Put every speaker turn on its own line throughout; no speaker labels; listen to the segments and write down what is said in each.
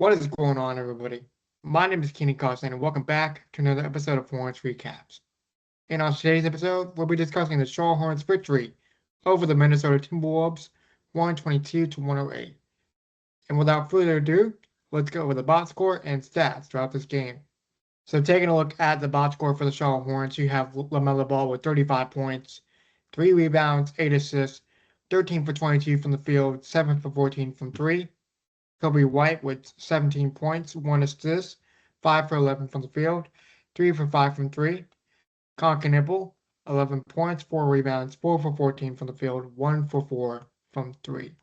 What is going on, everybody? My name is Kenny Carson, and welcome back to another episode of Hornets Recaps. And on today's episode, we'll be discussing the Charlotte Hornets' victory over the Minnesota Timberwolves, 122-108. And without further ado, let's go over the box score and stats throughout this game. So taking a look at the box score for the Charlotte Hornets, you have LaMelo Ball with 35 points, 3 rebounds, 8 assists, 13 for 22 from the field, 7 for 14 from 3. Kobe White with 17 points, 1 assist, 5 for 11 from the field, 3 for 5 from 3. Nipple, 11 points, 4 rebounds, 4 for 14 from the field, 1 for 4 from 3.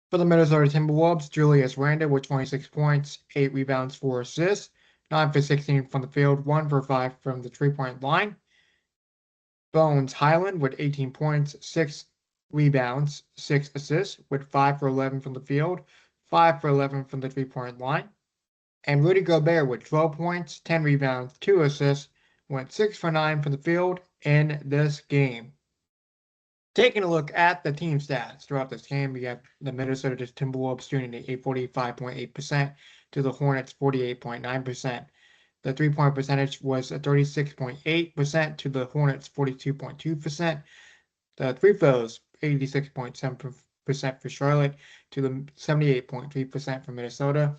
For the Minnesota Timberwolves, Julius Randle with 26 points, 8 rebounds, 4 assists, 9 for 16 from the field, 1 for 5 from the 3-point line. Bones Highland with 18 points, 6 rebounds, 6 assists, with 5 for 11 from the field, 5 for 11 from the 3-point line. And Rudy Gobert with 12 points, 10 rebounds, 2 assists, went 6 for 9 from the field in this game. Taking a look at the team stats throughout this game, we have the Minnesota Timberwolves shooting at 45.8% to the Hornets 48.9%. The 3-point percentage was 36.8% to the Hornets 42.2%. The free throws 86.7% for Charlotte to the 78.3% for Minnesota.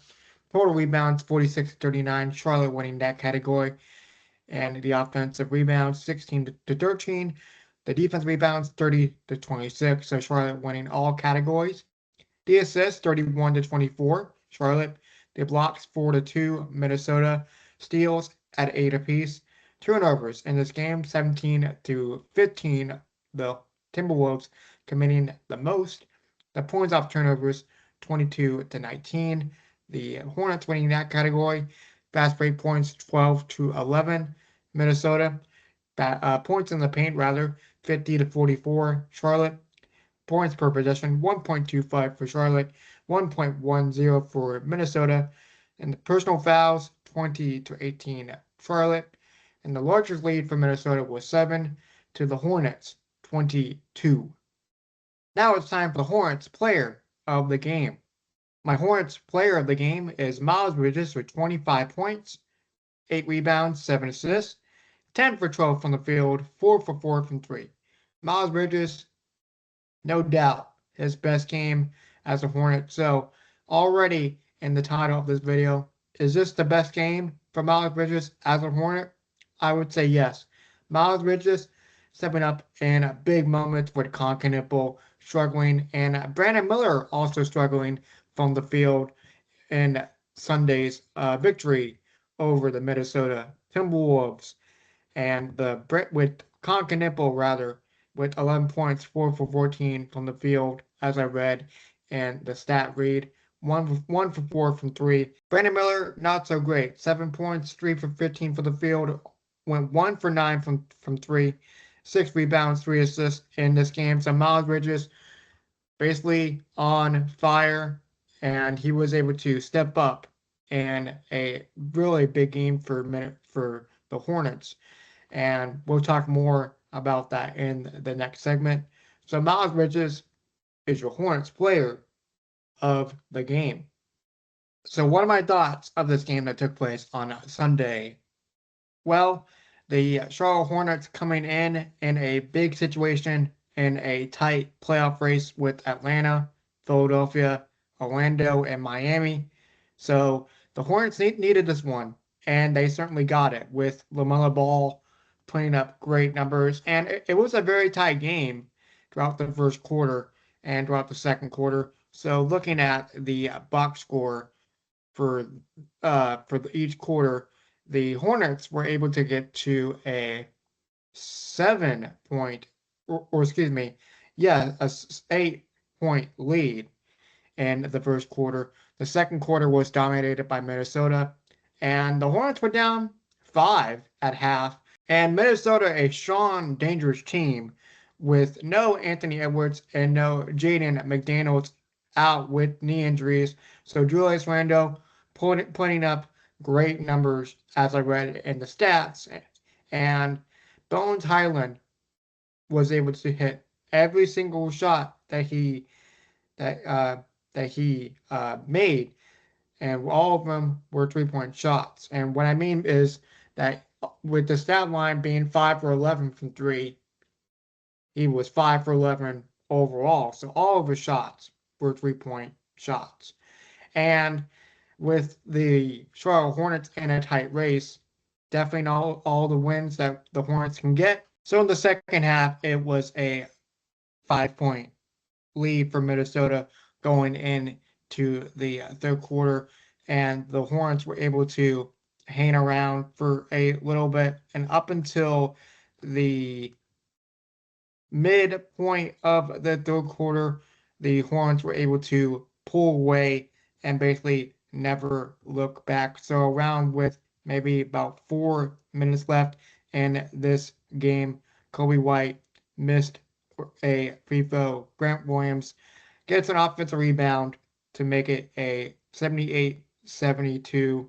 Total rebounds 46-39, Charlotte winning that category. And the offensive rebounds 16-13. The defense rebounds 30-26, so Charlotte winning all categories. The assists 31-24, Charlotte. The blocks 4-2, Minnesota. Steals at 8 apiece. Turnovers in this game 17-15, the Timberwolves committing the most. The points off turnovers 22-19. The Hornets winning that category. Fast break points 12-11. Minnesota. Points in the paint, rather, 50-44. Charlotte. Points per possession 1.25 for Charlotte, 1.10 for Minnesota. And the personal fouls 20-18 Charlotte. And the largest lead for Minnesota was 7 to the Hornets, 22. Now it's time for the Hornets player of the game. My Hornets player of the game is Miles Bridges with 25 points, 8 rebounds, 7 assists, 10 for 12 from the field, 4 for 4 from 3. Miles Bridges, no doubt, his best game as a Hornet. So already in the title of this video, is this the best game for Miles Bridges as a Hornet? I would say yes. Miles Bridges stepping up in big moments with Nipple struggling, and Brandon Miller also struggling from the field in Sunday's victory over the Minnesota Timberwolves. And the with Nipple, rather, with 11 points, 4 for 14 from the field, as I read, and the stat read, 1 for 4 from 3. Brandon Miller, not so great. 7 points, 3 for 15 for the field, went 1 for 9 from 3. 6 rebounds, 3 assists in this game. So Miles Bridges basically on fire, and he was able to step up in a really big game for the Hornets. And we'll talk more about that in the next segment. So Miles Bridges is your Hornets player of the game. So what are my thoughts of this game that took place on Sunday? Well, the Charlotte Hornets coming in a big situation in a tight playoff race with Atlanta, Philadelphia, Orlando, and Miami. So the Hornets needed this one, and they certainly got it with LaMelo Ball putting up great numbers. And it was a very tight game throughout the first quarter and throughout the second quarter. So looking at the box score for each quarter, the Hornets were able to get to a 7-point, or excuse me, yeah, a 8-point lead in the first quarter. The second quarter was dominated by Minnesota, and the Hornets were down 5 at half. And Minnesota, a strong, dangerous team with no Anthony Edwards and no Jaden McDaniels out with knee injuries. So Julius Randle putting up great numbers, as I read in the stats. And Bones Highland was able to hit every single shot that he made. and all of them were 3-point shots. And what I mean is that with the stat line being 5 for 11 from three, he was 5 for 11 overall. So all of his shots were 3-point shots. And with the Charlotte Hornets in a tight race, definitely not all the wins that the Hornets can get. So in the second half, it was a 5-point lead for Minnesota going into the third quarter, and the Hornets were able to hang around for a little bit, and up until the midpoint of the third quarter, the Hornets were able to pull away and basically never look back. So around with maybe about 4 minutes left in this game, Kobe White missed a free throw. Grant Williams gets an offensive rebound to make it a 78-72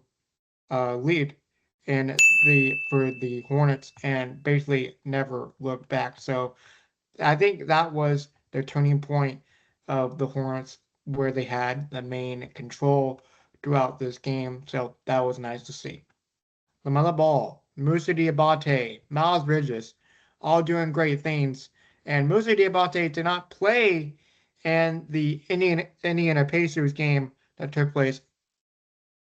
lead for the Hornets, and basically never looked back. So I think that was the turning point of the Hornets, where they had the main control throughout this game. So that was nice to see. LaMelo Ball, Musa Diabate, Miles Bridges, all doing great things. And Musa Diabate did not play in the Indiana Pacers game that took place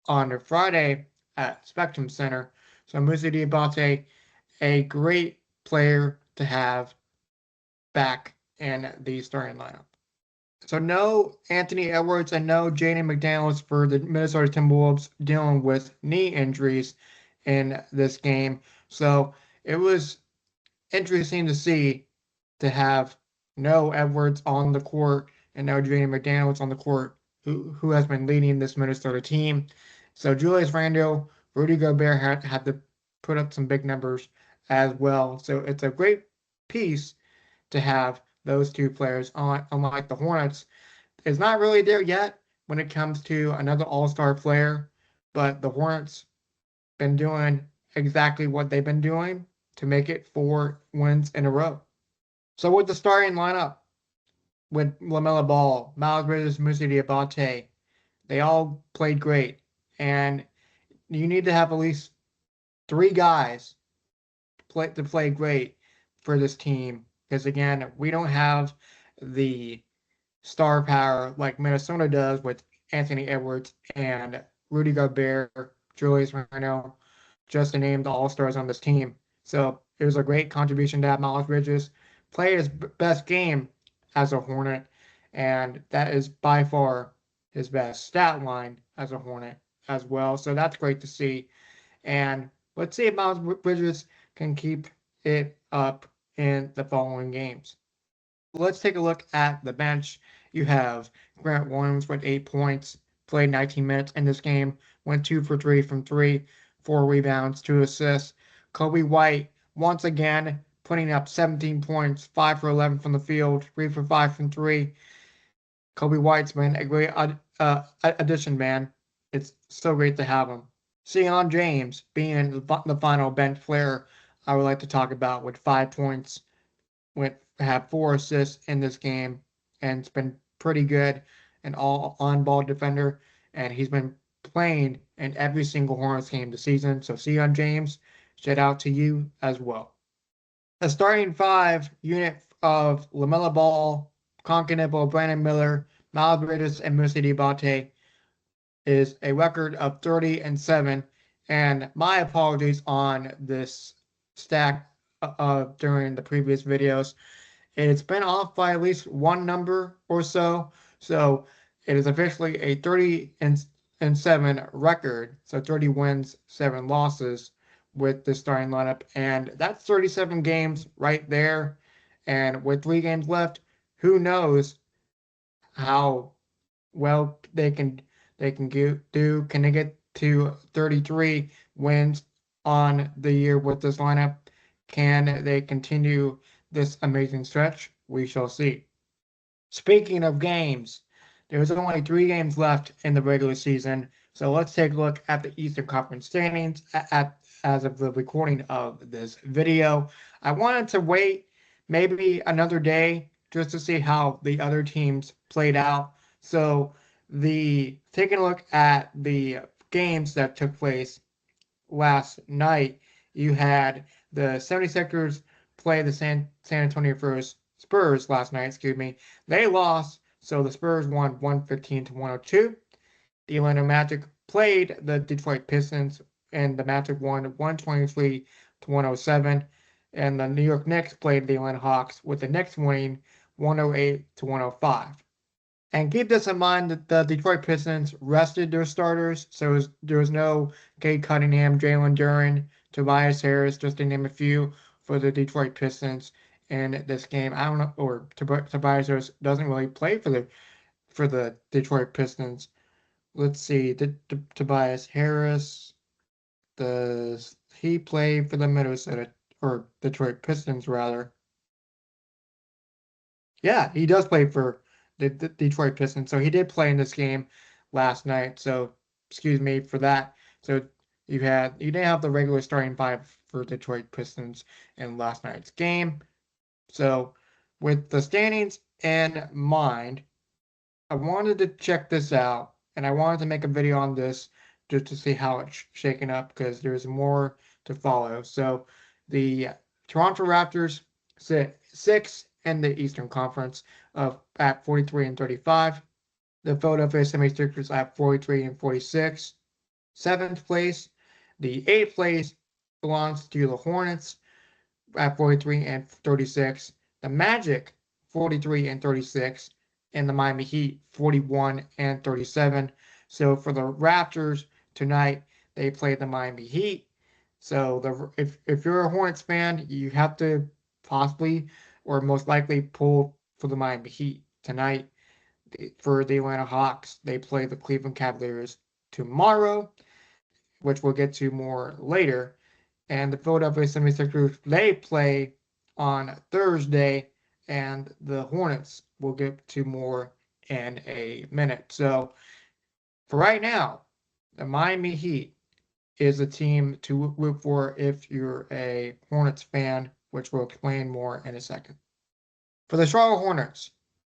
on Friday at Spectrum Center. So Musa Diabate, a great player to have back in the starting lineup. So no Anthony Edwards and no Jaden McDaniels for the Minnesota Timberwolves dealing with knee injuries in this game. So it was interesting to see to have no Edwards on the court and no Jaden McDaniels on the court, who has been leading this Minnesota team. So Julius Randle, Rudy Gobert had to put up some big numbers as well. So it's a great piece to have those two players, unlike the Hornets. It's not really there yet when it comes to another all-star player, but the Hornets been doing exactly what they've been doing to make it 4 wins in a row. So with the starting lineup, with LaMelo Ball, Miles Bridges, Musa Diabate, they all played great. And you need to have at least 3 guys to play great for this team. Because again, we don't have the star power like Minnesota does with Anthony Edwards and Rudy Gobert, Julius Randle, just to name the all-stars on this team. So it was a great contribution to have Miles Bridges play his best game as a Hornet, and that is by far his best stat line as a Hornet as well. So that's great to see. And let's see if Miles Bridges can keep it up in the following games. Let's take a look at the bench. You have Grant Williams with 8 points, played 19 minutes in this game, went 2 for 3 from 3, 4 rebounds, 2 assists. Kobe White, once again, putting up 17 points, 5 for 11 from the field, 3 for 5 from 3. Kobe White's been a great addition, man. It's so great to have him. Sion James being the final bench player I would like to talk about with 5 points, have 4 assists in this game, and it's been pretty good, an all on-ball defender, and he's been playing in every single Hornets game this season. So Sion James, shout out to you as well. The starting 5 unit of LaMelo Ball, Concanibal, Brandon Miller, Miles Bridges, and Musa Diabate is a record of 30-7. And my apologies on this stack during the previous videos. It's been off by at least one number or so. So it is officially a 30-7 record. So 30 wins, 7 losses with the starting lineup. And that's 37 games right there. And with 3 games left, who knows how well they can do. Can they get to 33 wins on the year with this lineup? Can they continue this amazing stretch? We shall see. Speaking of games, there's only 3 games left in the regular season. So let's take a look at the Eastern Conference standings as of the recording of this video. I wanted to wait maybe another day just to see how the other teams played out. So taking a look at the games that took place last night, you had the 76ers play the San Antonio Spurs last night, excuse me. They lost, so the Spurs won 115 to 102. The Orlando Magic played the Detroit Pistons, and the Magic won 123 to 107. And the New York Knicks played the Atlanta Hawks, with the Knicks winning 108 to 105. And keep this in mind that the Detroit Pistons rested their starters, so there was no Cade Cunningham, Jalen Duren, Tobias Harris, just to name a few, for the Detroit Pistons in this game. I don't know, or Tobias Harris doesn't really play for the Detroit Pistons. Let's see, Tobias Harris, does he play for the Minnesota or Detroit Pistons rather? Yeah, he does play for the Detroit Pistons. So he did play in this game last night. So excuse me for that. So you didn't have the regular starting five for Detroit Pistons in last night's game. So with the standings in mind, I wanted to check this out and I wanted to make a video on this just to see how it's shaking up because there's more to follow. So the Toronto Raptors sit sixth in the Eastern Conference at 43 and 35. The Philadelphia 76ers at 43 and 46. Seventh place. The eighth place belongs to the Hornets at 43 and 36. The Magic 43 and 36. And the Miami Heat 41 and 37. So for the Raptors tonight, they play the Miami Heat. So if you're a Hornets fan, you have to possibly or most likely pull for the Miami Heat tonight. For the Atlanta Hawks, they play the Cleveland Cavaliers tomorrow, which we'll get to more later. And the Philadelphia 76ers, they play on Thursday, and the Hornets will get to more in a minute. So for right now, the Miami Heat is a team to root for if you're a Hornets fan, which we'll explain more in a second. For the Charlotte Hornets,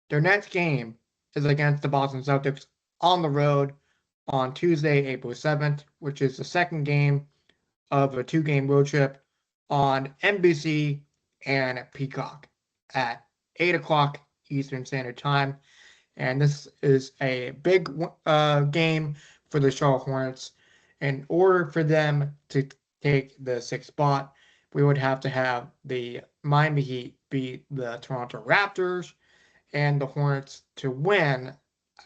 their next game is against the Boston Celtics on the road on Tuesday, April 7th, which is the second game of a two-game road trip on NBC and Peacock at 8 o'clock Eastern Standard Time. And this is a big game for the Charlotte Hornets. In order for them to take the sixth spot, we would have to have the Miami Heat beat the Toronto Raptors and the Hornets to win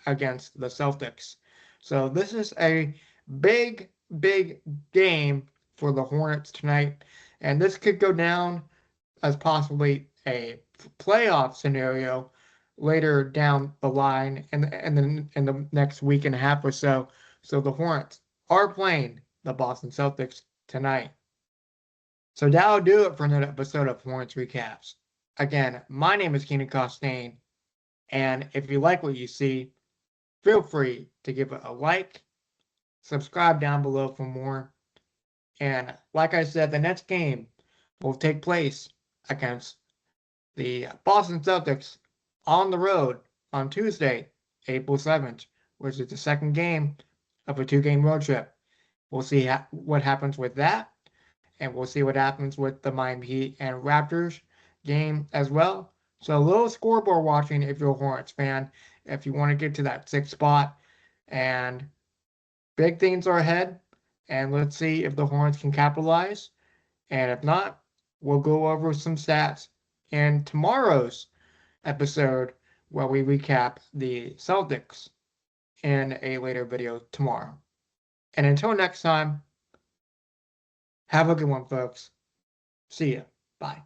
against the Celtics. So this is a big, big game for the Hornets tonight. And this could go down as possibly a playoff scenario later down the line and then in the next week and a half or so. So the Hornets are playing the Boston Celtics tonight. So that'll do it for another episode of Hornets Recaps. Again, my name is Keenan Costain, and if you like what you see, feel free to give it a like, subscribe down below for more, and like I said, the next game will take place against the Boston Celtics on the road on Tuesday, April 7th, which is the second game of a two-game road trip. We'll see what happens with that, and we'll see what happens with the Miami Heat and Raptors game as well. So a little scoreboard watching if you're a Hornets fan, if you want to get to that sixth spot. And big things are ahead, and let's see if the Hornets can capitalize. And if not, we'll go over some stats in tomorrow's episode where we recap the Celtics in a later video tomorrow. And until next time, have a good one, folks. See ya. Bye.